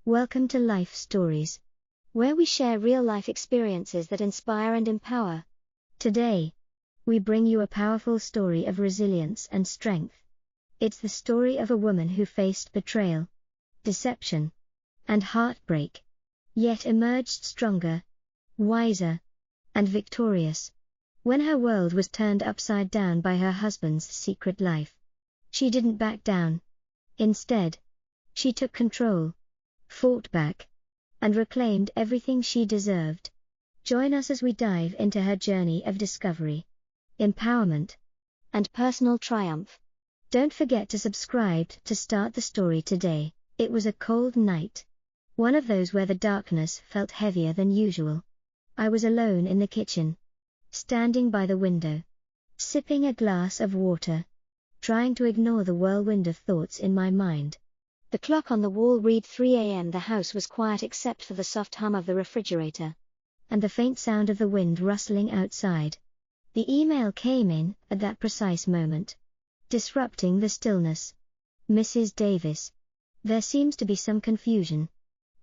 Welcome to Life Stories, where we share real-life experiences that inspire and empower. Today, we bring you a powerful story of resilience and strength. It's the story of a woman who faced betrayal, deception, and heartbreak, yet emerged stronger, wiser, and victorious. When her world was turned upside down by her husband's secret life, she didn't back down. Instead, she took control, fought back, and reclaimed everything she deserved. Join us as we dive into her journey of discovery, empowerment, and personal triumph. Don't forget to subscribe to start the story today. It was a cold night. One of those where the darkness felt heavier than usual. I was alone in the kitchen, standing by the window, sipping a glass of water, trying to ignore the whirlwind of thoughts in my mind. The clock on the wall read 3 a.m. The house was quiet except for the soft hum of the refrigerator, and the faint sound of the wind rustling outside. The email came in at that precise moment, disrupting the stillness. Mrs. Davis, there seems to be some confusion.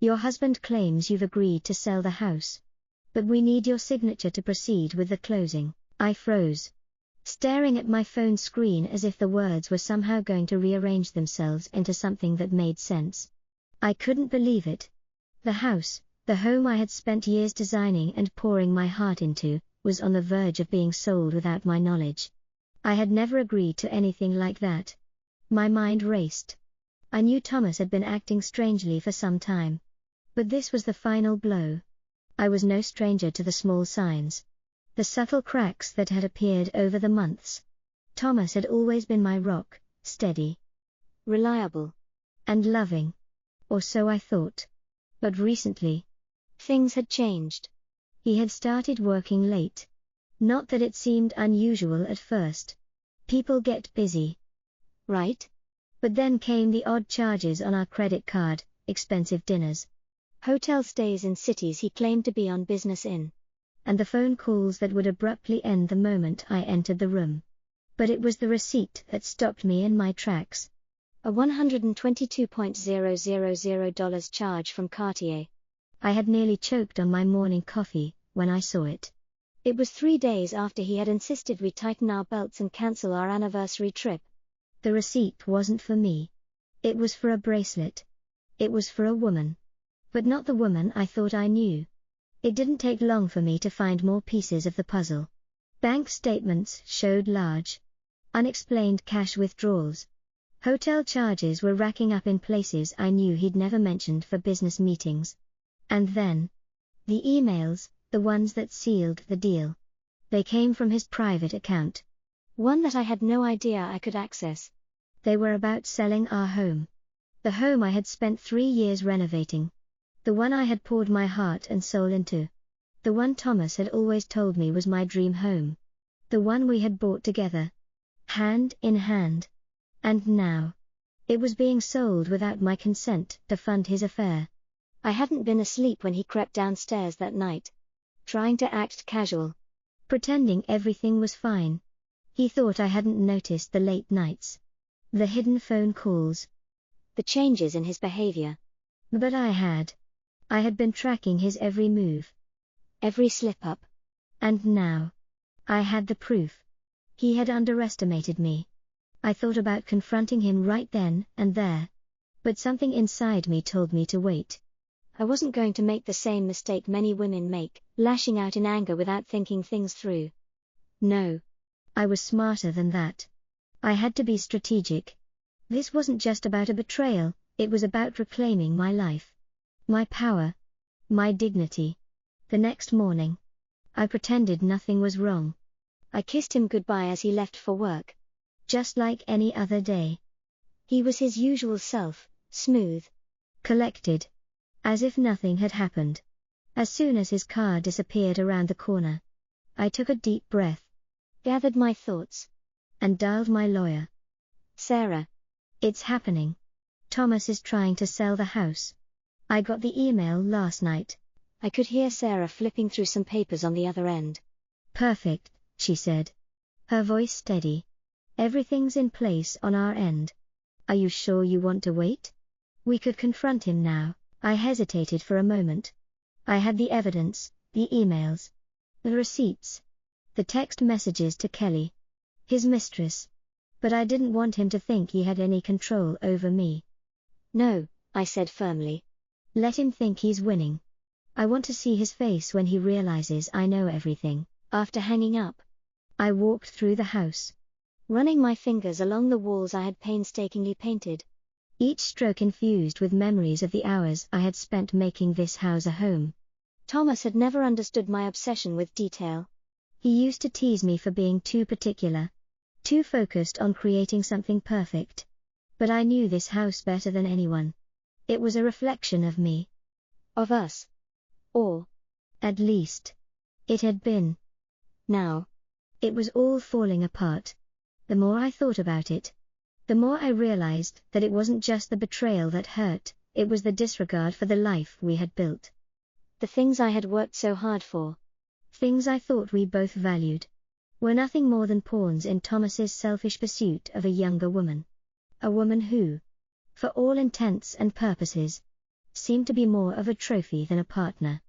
Your husband claims you've agreed to sell the house, but we need your signature to proceed with the closing. I froze, staring at my phone screen as if the words were somehow going to rearrange themselves into something that made sense. I couldn't believe it. The house, the home I had spent years designing and pouring my heart into, was on the verge of being sold without my knowledge. I had never agreed to anything like that. My mind raced. I knew Thomas had been acting strangely for some time, but this was the final blow. I was no stranger to the small signs, the subtle cracks that had appeared over the months. Thomas had always been my rock, steady, reliable, and loving. Or so I thought. But recently, things had changed. He had started working late. Not that it seemed unusual at first. People get busy, right? But then came the odd charges on our credit card, expensive dinners, hotel stays in cities he claimed to be on business in, and the phone calls that would abruptly end the moment I entered the room. But it was the receipt that stopped me in my tracks. A $122,000 charge from Cartier. I had nearly choked on my morning coffee when I saw it. It was 3 days after he had insisted we tighten our belts and cancel our anniversary trip. The receipt wasn't for me. It was for a bracelet. It was for a woman. But not the woman I thought I knew. It didn't take long for me to find more pieces of the puzzle. Bank statements showed large, unexplained cash withdrawals. Hotel charges were racking up in places I knew he'd never mentioned for business meetings. And then, the emails, the ones that sealed the deal. They came from his private account, one that I had no idea I could access. They were about selling our home. The home I had spent 3 years renovating. The one I had poured my heart and soul into. The one Thomas had always told me was my dream home. The one we had bought together, hand in hand. And now, it was being sold without my consent to fund his affair. I hadn't been asleep when he crept downstairs that night, trying to act casual, pretending everything was fine. He thought I hadn't noticed the late nights, the hidden phone calls, the changes in his behavior. But I had. I had been tracking his every move, every slip-up. And now, I had the proof. He had underestimated me. I thought about confronting him right then and there. But something inside me told me to wait. I wasn't going to make the same mistake many women make, lashing out in anger without thinking things through. No. I was smarter than that. I had to be strategic. This wasn't just about a betrayal, it was about reclaiming my life. My power, my dignity. The next morning, I pretended nothing was wrong. I kissed him goodbye as he left for work. Just like any other day. He was his usual self, smooth, collected, as if nothing had happened. As soon as his car disappeared around the corner, I took a deep breath, gathered my thoughts, and dialed my lawyer. Sarah. It's happening. Thomas is trying to sell the house. I got the email last night. I could hear Sarah flipping through some papers on the other end. Perfect, she said, her voice steady. Everything's in place on our end. Are you sure you want to wait? We could confront him now, I hesitated for a moment. I had the evidence, the emails, the receipts, the text messages to Kelly, his mistress. But I didn't want him to think he had any control over me. No, I said firmly. Let him think he's winning. I want to see his face when he realizes I know everything. After hanging up, I walked through the house, running my fingers along the walls I had painstakingly painted, each stroke infused with memories of the hours I had spent making this house a home. Thomas had never understood my obsession with detail. He used to tease me for being too particular, too focused on creating something perfect. But I knew this house better than anyone. It was a reflection of me. Of us. Or, at least, it had been. Now, it was all falling apart. The more I thought about it, the more I realized that it wasn't just the betrayal that hurt, it was the disregard for the life we had built. The things I had worked so hard for, things I thought we both valued, were nothing more than pawns in Thomas's selfish pursuit of a younger woman. A woman who, for all intents and purposes, seemed to be more of a trophy than a partner.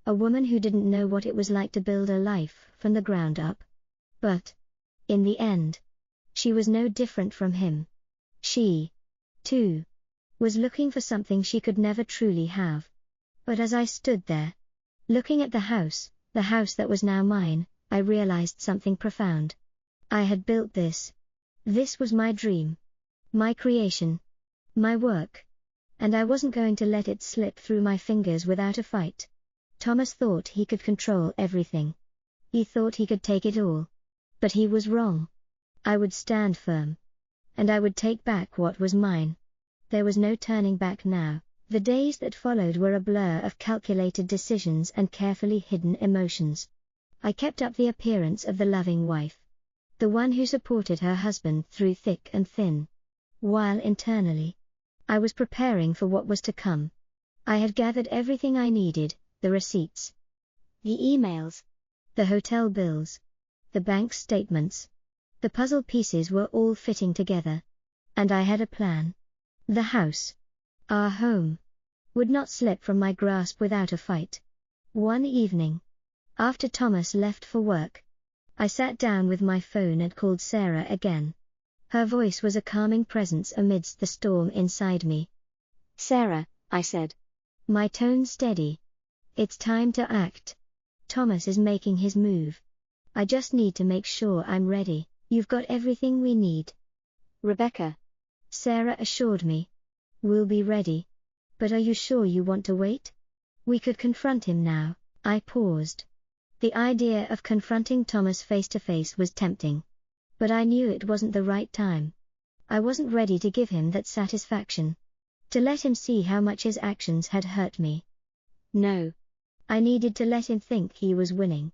A woman who didn't know what it was like to build a life from the ground up. But, in the end, she was no different from him. She, too, was looking for something she could never truly have. But as I stood there, looking at the house that was now mine, I realized something profound. I had built this. This was my dream. My creation. My work. And I wasn't going to let it slip through my fingers without a fight. Thomas thought he could control everything. He thought he could take it all. But he was wrong. I would stand firm. And I would take back what was mine. There was no turning back now. The days that followed were a blur of calculated decisions and carefully hidden emotions. I kept up the appearance of the loving wife. The one who supported her husband through thick and thin. While internally, I was preparing for what was to come. I had gathered everything I needed, the receipts, the emails, the hotel bills, the bank statements. The puzzle pieces were all fitting together. And I had a plan. The house, our home, would not slip from my grasp without a fight. One evening, after Thomas left for work, I sat down with my phone and called Sarah again. Her voice was a calming presence amidst the storm inside me. Sarah, I said, my tone steady. It's time to act. Thomas is making his move. I just need to make sure I'm ready. You've got everything we need, Rebecca, Sarah assured me. We'll be ready. But are you sure you want to wait? We could confront him now. I paused. The idea of confronting Thomas face to face was tempting. But I knew it wasn't the right time. I wasn't ready to give him that satisfaction. To let him see how much his actions had hurt me. No. I needed to let him think he was winning.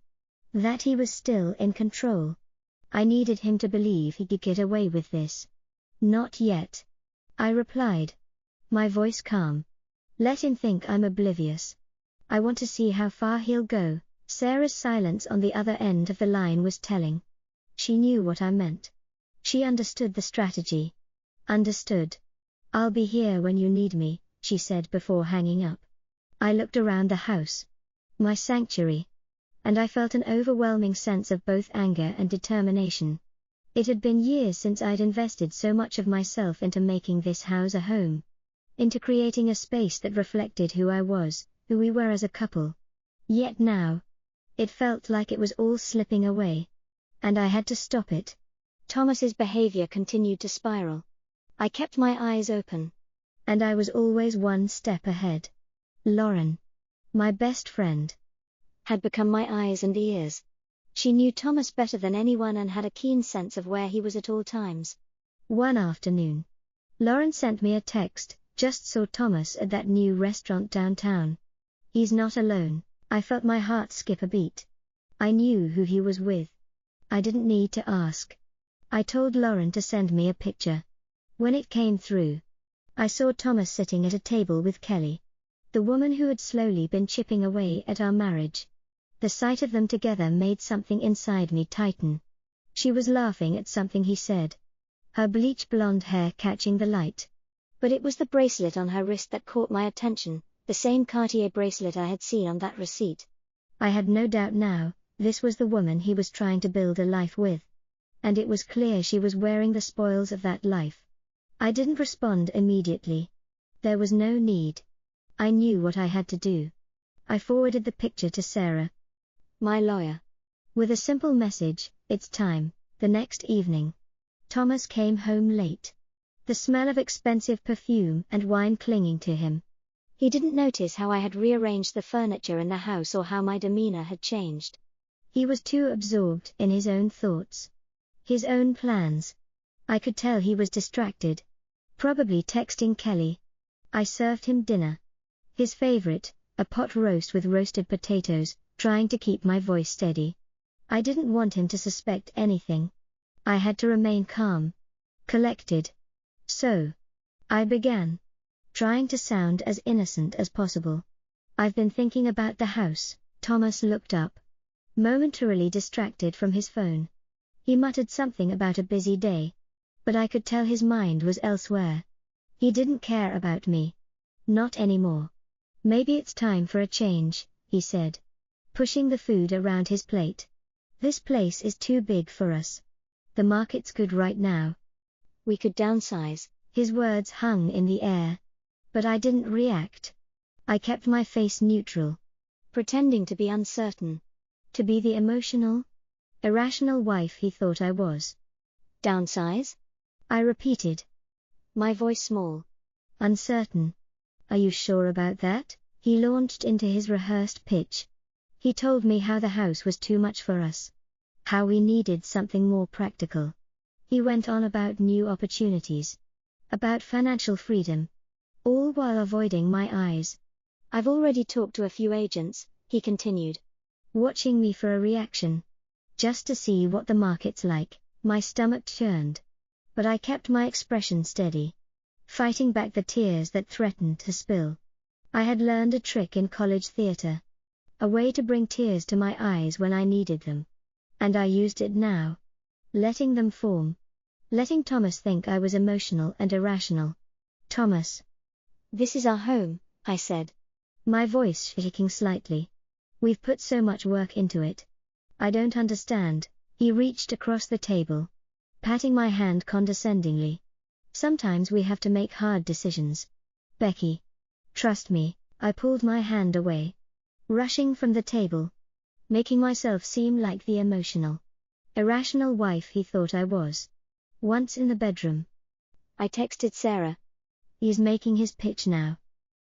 That he was still in control. I needed him to believe he could get away with this. Not yet, I replied, my voice calm. Let him think I'm oblivious. I want to see how far he'll go. Sarah's silence on the other end of the line was telling. She knew what I meant. She understood the strategy. Understood. I'll be here when you need me, she said before hanging up. I looked around the house. My sanctuary. And I felt an overwhelming sense of both anger and determination. It had been years since I'd invested so much of myself into making this house a home. Into creating a space that reflected who I was, who we were as a couple. Yet now, it felt like it was all slipping away. And I had to stop it. Thomas's behavior continued to spiral. I kept my eyes open. And I was always one step ahead. Lauren, my best friend, had become my eyes and ears. She knew Thomas better than anyone and had a keen sense of where he was at all times. One afternoon, Lauren sent me a text, just saw Thomas at that new restaurant downtown. He's not alone. I felt my heart skip a beat. I knew who he was with. I didn't need to ask. I told Lauren to send me a picture. When it came through, I saw Thomas sitting at a table with Kelly, the woman who had slowly been chipping away at our marriage. The sight of them together made something inside me tighten. She was laughing at something he said, her bleach blonde hair catching the light. But it was the bracelet on her wrist that caught my attention, the same Cartier bracelet I had seen on that receipt. I had no doubt now, this was the woman he was trying to build a life with. And it was clear she was wearing the spoils of that life. I didn't respond immediately. There was no need. I knew what I had to do. I forwarded the picture to Sarah, my lawyer, with a simple message, "It's time." The next evening, Thomas came home late. The smell of expensive perfume and wine clinging to him. He didn't notice how I had rearranged the furniture in the house or how my demeanor had changed. He was too absorbed in his own thoughts, his own plans. I could tell he was distracted, probably texting Kelly. I served him dinner. His favorite, a pot roast with roasted potatoes, trying to keep my voice steady. I didn't want him to suspect anything. I had to remain calm, collected. So, I began, trying to sound as innocent as possible. "I've been thinking about the house." Thomas looked up, momentarily distracted from his phone. He muttered something about a busy day, but I could tell his mind was elsewhere. He didn't care about me. Not anymore. "Maybe it's time for a change," he said, pushing the food around his plate. "This place is too big for us. The market's good right now. We could downsize." His words hung in the air, but I didn't react. I kept my face neutral, pretending to be uncertain, to be the emotional, irrational wife he thought I was. "Downsize?" I repeated, my voice small, uncertain. "Are you sure about that?" He launched into his rehearsed pitch. He told me how the house was too much for us, how we needed something more practical. He went on about new opportunities, about financial freedom, all while avoiding my eyes. "I've already talked to a few agents," he continued, watching me for a reaction, just to see what the market's like. My stomach churned, but I kept my expression steady, fighting back the tears that threatened to spill. I had learned a trick in college theater, a way to bring tears to my eyes when I needed them. And I used it now, letting them form, letting Thomas think I was emotional and irrational. "Thomas, this is our home," I said, my voice shaking slightly. "We've put so much work into it. I don't understand." He reached across the table, patting my hand condescendingly. "Sometimes we have to make hard decisions, Becky. Trust me." I pulled my hand away, rushing from the table, making myself seem like the emotional, irrational wife he thought I was. Once in the bedroom, I texted Sarah. "He's making his pitch now.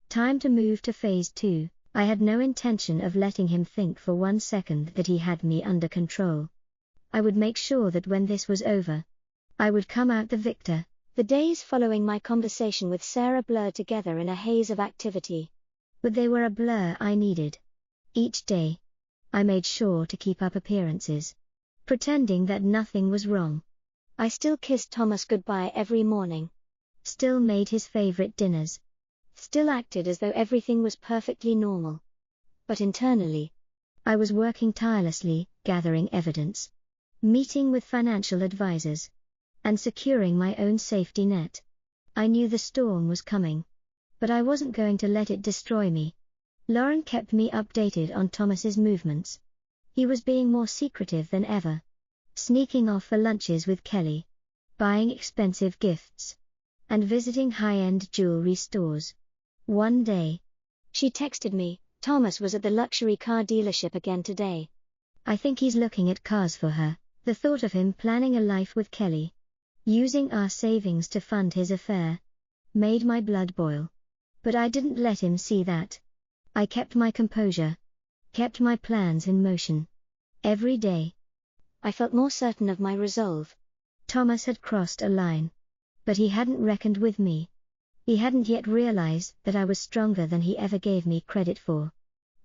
Time to move to phase 2. I had no intention of letting him think for 1 second that he had me under control. I would make sure that when this was over, I would come out the victor. The days following my conversation with Sarah blurred together in a haze of activity. But they were a blur I needed. Each day, I made sure to keep up appearances, pretending that nothing was wrong. I still kissed Thomas goodbye every morning, still made his favorite dinners, still acted as though everything was perfectly normal. But internally, I was working tirelessly, gathering evidence, meeting with financial advisors, and securing my own safety net. I knew the storm was coming, but I wasn't going to let it destroy me. Lauren kept me updated on Thomas's movements. He was being more secretive than ever, sneaking off for lunches with Kelly, buying expensive gifts, and visiting high-end jewelry stores. One day, she texted me, "Thomas was at the luxury car dealership again today. I think he's looking at cars for her." The thought of him planning a life with Kelly, using our savings to fund his affair, made my blood boil. But I didn't let him see that. I kept my composure, kept my plans in motion. Every day, I felt more certain of my resolve. Thomas had crossed a line, but he hadn't reckoned with me. He hadn't yet realized that I was stronger than he ever gave me credit for.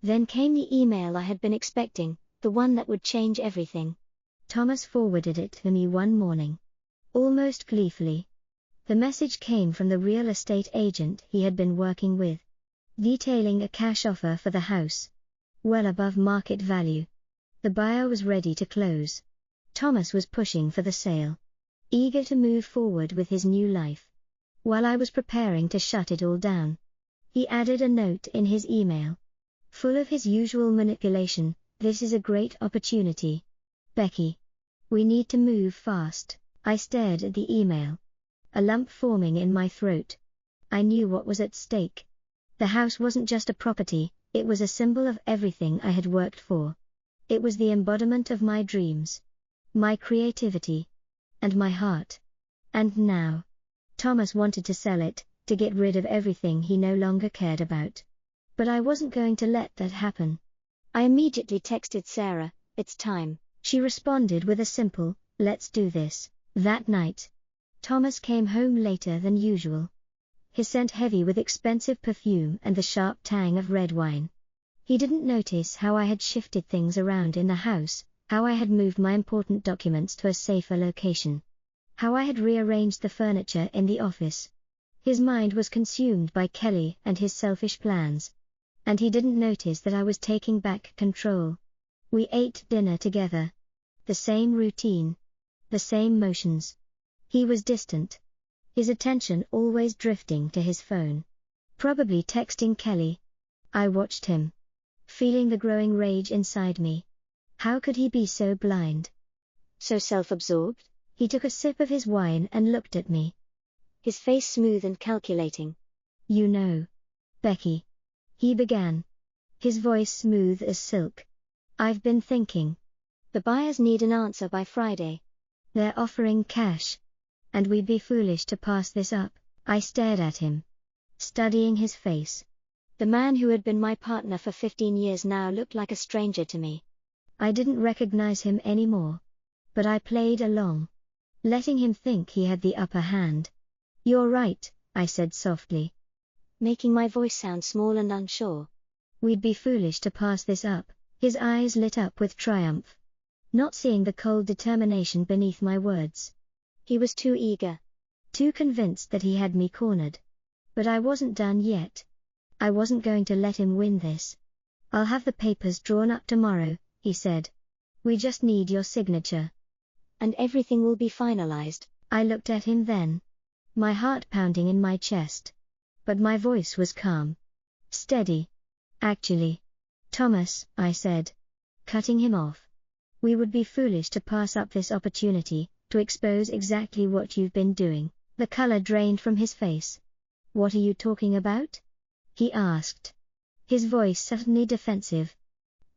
Then came the email I had been expecting, the one that would change everything. Thomas forwarded it to me one morning, almost gleefully. The message came from the real estate agent he had been working with, detailing a cash offer for the house, well above market value. The buyer was ready to close. Thomas was pushing for the sale, eager to move forward with his new life, while I was preparing to shut it all down. He added a note in his email. Full of his usual manipulation, "This is a great opportunity. Becky. We need to move fast." I stared at the email. A lump forming in my throat. I knew what was at stake. The house wasn't just a property, it was a symbol of everything I had worked for. It was the embodiment of my dreams, my creativity, and my heart. And now, Thomas wanted to sell it, to get rid of everything he no longer cared about. But I wasn't going to let that happen. I immediately texted Sarah, "It's time." She responded with a simple, "Let's do this." That night, Thomas came home later than usual. His scent heavy with expensive perfume and the sharp tang of red wine. He didn't notice how I had shifted things around in the house, how I had moved my important documents to a safer location, how I had rearranged the furniture in the office. His mind was consumed by Kelly and his selfish plans. And he didn't notice that I was taking back control. We ate dinner together. The same routine. The same motions. He was distant. His attention always drifting to his phone. Probably texting Kelly. I watched him, feeling the growing rage inside me. How could he be so blind? So self-absorbed? He took a sip of his wine and looked at me. His face smooth and calculating. "You know, Becky," he began, his voice smooth as silk. "I've been thinking. The buyers need an answer by Friday. They're offering cash. And we'd be foolish to pass this up." I stared at him, studying his face. The man who had been my partner for 15 years now looked like a stranger to me. I didn't recognize him anymore. But I played along, letting him think he had the upper hand. "You're right," I said softly, making my voice sound small and unsure. "We'd be foolish to pass this up." His eyes lit up with triumph, not seeing the cold determination beneath my words. He was too eager, too convinced that he had me cornered. But I wasn't done yet. I wasn't going to let him win this. "I'll have the papers drawn up tomorrow," he said. "We just need your signature. And everything will be finalized." I looked at him then, my heart pounding in my chest. But my voice was calm, steady. "Actually, Thomas," I said, cutting him off, "we would be foolish to pass up this opportunity to expose exactly what you've been doing." The color drained from his face. "What are you talking about?" he asked, his voice suddenly defensive.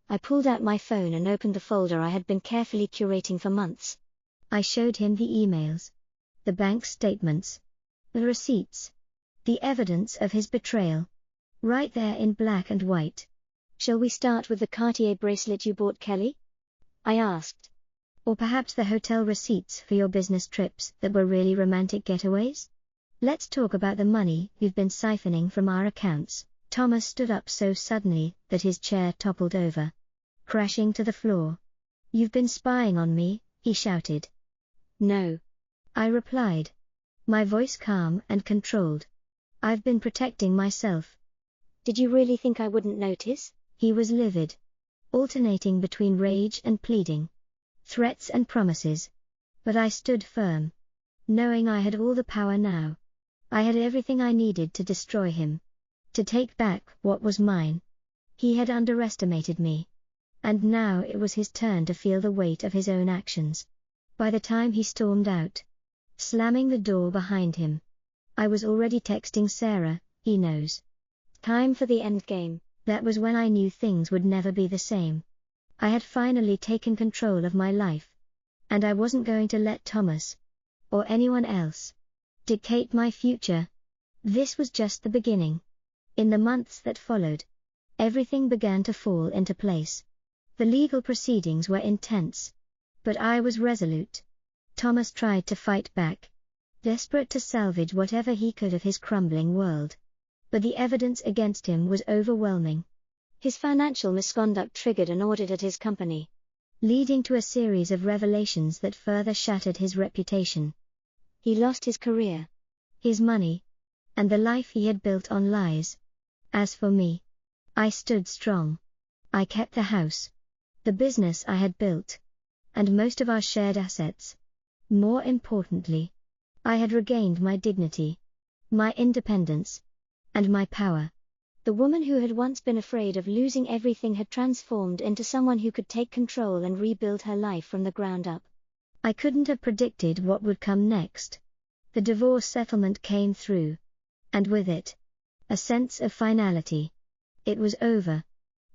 I pulled out my phone and opened the folder I had been carefully curating for months. I showed him the emails, the bank statements, the receipts, the evidence of his betrayal, right there in black and white. "Shall we start with the Cartier bracelet you bought Kelly?" I asked. "Or perhaps the hotel receipts for your business trips that were really romantic getaways? Let's talk about the money you've been siphoning from our accounts." Thomas stood up so suddenly that his chair toppled over, crashing to the floor. "You've been spying on me," he shouted. "No," I replied, my voice calm and controlled. "I've been protecting myself." "Did you really think I wouldn't notice?" He was livid, alternating between rage and pleading, threats and promises. But I stood firm, knowing I had all the power now. I had everything I needed to destroy him, to take back what was mine. He had underestimated me, and now it was his turn to feel the weight of his own actions. By the time he stormed out, slamming the door behind him, I was already texting Sarah, "He knows. Time for the end game." That was when I knew things would never be the same. I had finally taken control of my life, and I wasn't going to let Thomas, or anyone else, dictate my future. This was just the beginning. In the months that followed, everything began to fall into place. The legal proceedings were intense, but I was resolute. Thomas tried to fight back, desperate to salvage whatever he could of his crumbling world. But the evidence against him was overwhelming. His financial misconduct triggered an audit at his company, leading to a series of revelations that further shattered his reputation. He lost his career, his money, and the life he had built on lies. As for me, I stood strong. I kept the house, the business I had built, and most of our shared assets. More importantly, I had regained my dignity, my independence, and my power. The woman who had once been afraid of losing everything had transformed into someone who could take control and rebuild her life from the ground up. I couldn't have predicted what would come next. The divorce settlement came through. And with it, a sense of finality. It was over.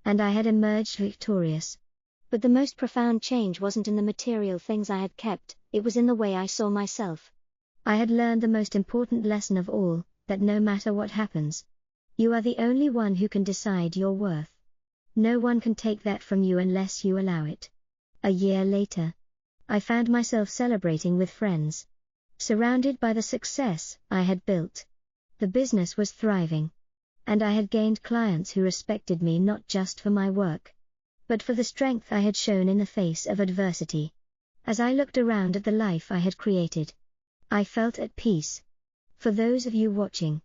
And I had emerged victorious. But the most profound change wasn't in the material things I had kept, it was in the way I saw myself. I had learned the most important lesson of all, that no matter what happens, you are the only one who can decide your worth. No one can take that from you unless you allow it. A year later, I found myself celebrating with friends, surrounded by the success I had built. The business was thriving. And I had gained clients who respected me not just for my work, but for the strength I had shown in the face of adversity. As I looked around at the life I had created, I felt at peace. For those of you watching,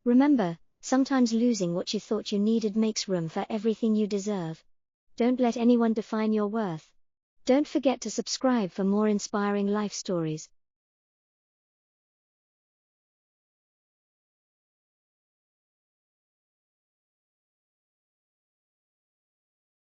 remember, sometimes losing what you thought you needed makes room for everything you deserve. Don't let anyone define your worth. Don't forget to subscribe for more inspiring life stories.